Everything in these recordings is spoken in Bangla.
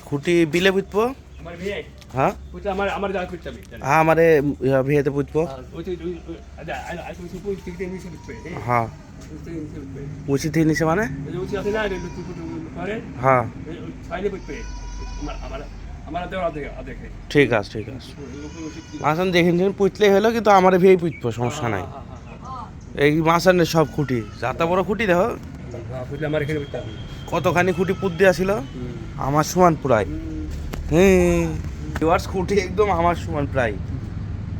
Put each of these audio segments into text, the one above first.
খুঁটি বিলে পুঁতবো। হ্যাঁ হ্যাঁ আমারে ভিয়েতে পুঁতবো। হ্যাঁ উঁচি থেকে নিচে মানে হ্যাঁ ঠিক আছে ঠিক আছে মাছান যেখানে যেখানে পুঁতলেই হলো, কিন্তু আমার ভিয়ে পুঁতবো, সমস্যা নাই। এই মাছানের সব খুঁটি যাতা বড় খুঁটি দেখো কতখানি খুঁটি পুঁত দেওয়া ছিল আমার সমান প্রায়। হ্যাঁ খুঁটি একদম আমার সমান প্রায়,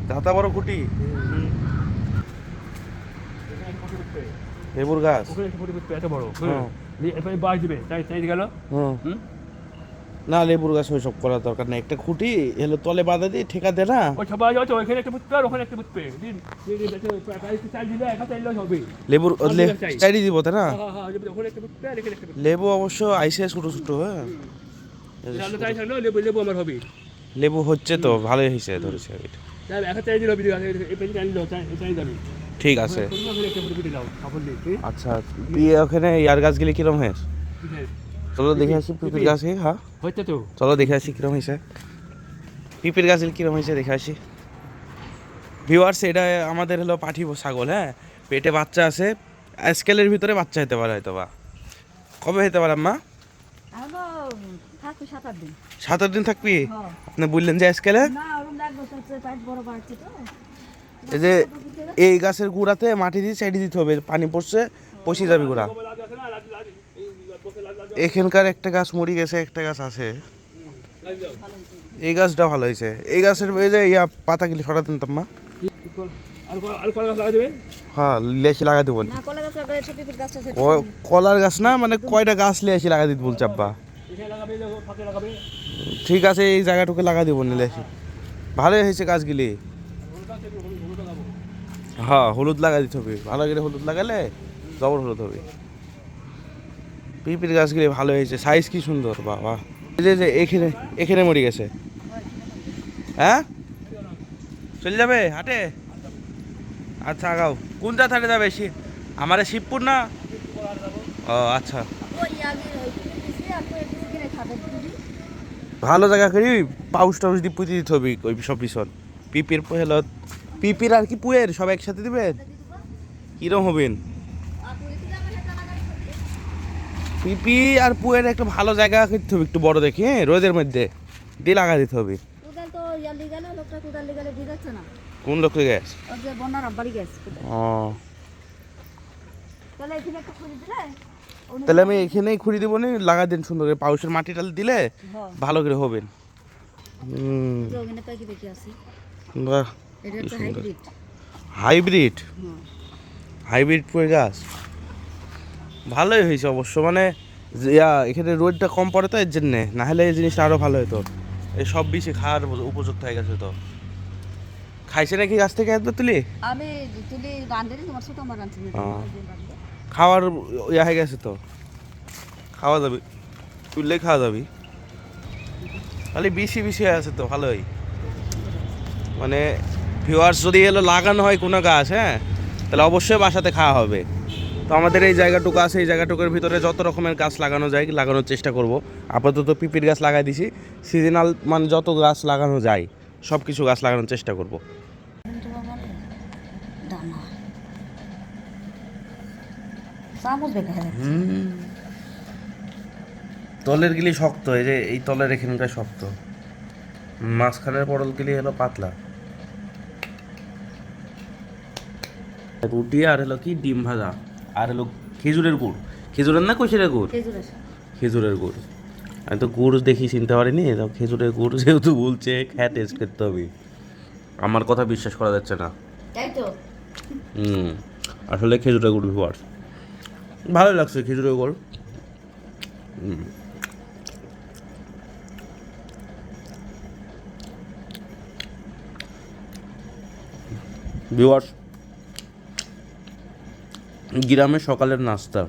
যাতা বড় খুঁটি। লেবুর গাছ না, লেবুর গাছ ওইসব করার দরকার নেই। একটা খুঁটি এলো তলে বাঁধা দিয়ে ঠেকা দে না, লেবুর চাইডি দিব তাই না। লেবু অবশ্য আইসে ছোট ছোট। হ্যাঁ লেবু হচ্ছে তো ভালোই হয়েছে ধরেছে। ঠিক আছে আচ্ছা ওখানে ইয়ার গাছ গেলে কিরম হয়েছে? চলো দেখে আসি পিপির গাছ। হ্যাঁ চলো দেখে আসি কিরম হয়েছে পিপির গাছ কিরম হয়েছে দেখে আসি। ভিউয়ার্স এটা আমাদের হলো পাঠি ছাগল। হ্যাঁ পেটে বাচ্চা আছে, স্কেলের ভিতরে বাচ্চা হতে পারে হয়তো বা। কবে হতে পারে আম্মা? 7-8 দিন থাকবি। আপনি বললেন যে স্কেলে এই যে এই গাছের গুঁড়াতে মাটি দিয়ে চাইডি দিতে হবে, পানি পড়ছে পচে যাবে গুঁড়া। এখানকার একটা গাছ মরি গেছে, একটা গাছ আছে। এই গাছটা ভালো হয়েছে। এই গাছের এই যে ইয়া পাতাগুলি সরাতেন তো মা। হ্যাঁ লেসি লাগা দেবো। কলার গাছ না, মানে কয়টা গাছ লেসি লাগা দিতে বলছে আব্বা। ঠিক আছে এই জায়গাটুকু লাগা দিব না লেসি। ভালোই হয়েছে গাছগুলি। হ্যাঁ হলুদ লাগা দিতে হবে, ভালো করে হলুদ লাগালে জবর হলুদ হবে। পিপির গাছগুলি ভালো হয়েছে, সাইজ কি সুন্দর বাবা। এই যে এখানে এখানে মরে গেছে। হ্যাঁ চলে যাবে হাটে? আচ্ছা আগাও কোনটা হাটে যাবে? আমার শিবপুর না? ও আচ্ছা ভালো জায়গা করি পাউস টাউস দিয়ে পুঁতে দিতে হবে ওই সব পিছন। পিপির হলো পিপির আর কি পুয়ের সব একসাথে দিবেন? কিরম হবেন? পিপি আর পুয়ের একটা ভালো জায়গা করতে হবে, একটু বড় দেখে রোদের মধ্যে দিয়ে লাগা দিতে হবে। কোন লোক গ্যাস? ও তাহলে আমি এখানেই খুঁড়ি দিব না, লাগা দিন সুন্দর করে পাউসের মাটিটা দিলে ভালো করে হবেন। হাইব্রিড হাইব্রিড পুয়ের গাছ ভালোই হয়েছে অবশ্য, মানে এখানে রোদটা কম পড়ে তো এর জন্যে, না হলে এই জিনিসটা আরো ভালো হতো। এই সব বেশি খাওয়ার উপযুক্ত হয়ে গেছে তো। খাইছে নাকি গাছ থেকে একবার তুলি? আমি তুলি রাঁধেনি, তোমার ছোট আমার রাঁধছি খাওয়ার ইয়া হয়ে গেছে তো, খাওয়া যাবে, তুললে খাওয়া যাবি। খালি বেশি বেশি হয়ে আছে তো ভালোই। মানে ভিউয়ার্স যদি এলো লাগানো হয় কোনো গাছ, হ্যাঁ তাহলে অবশ্যই বাসাতে খাওয়া হবে। তো আমাদের এই জায়গাটুকু আছে, এই জায়গাটুকুর ভিতরে যত রকমের গাছ লাগানো যায় লাগানোর চেষ্টা করব। আপাতত পিপির গাছ লাগাই দিছি, সিজনাল মানে যত গাছ লাগানো যায় সব কিছু গাছ লাগানোর চেষ্টা করব। তলের গিলি শক্ত, এই যে এই তলের এখানকার শক্ত, মাঝখানের পটল গিলি হলো পাতলা। রুটি আর হলো কি ডিম ভাজা আর হলো খেজুরের গুড়। খেজুরের না কৈশোরের গুড়? খেজুরের গুড়। আমি তো গুড় দেখি চিনতে পারিনি, খেজুরের গুড় যেহেতু বলছে খেয়ে টেস্ট করতে হবে। আমার কথা বিশ্বাস করা যাচ্ছে না। আসলে খেজুরের গুড় ভিউয়ার্স ভালো লাগছে খেজুরের গুড়। ভিউয়ার্স গ্রামে সকালের নাস্তা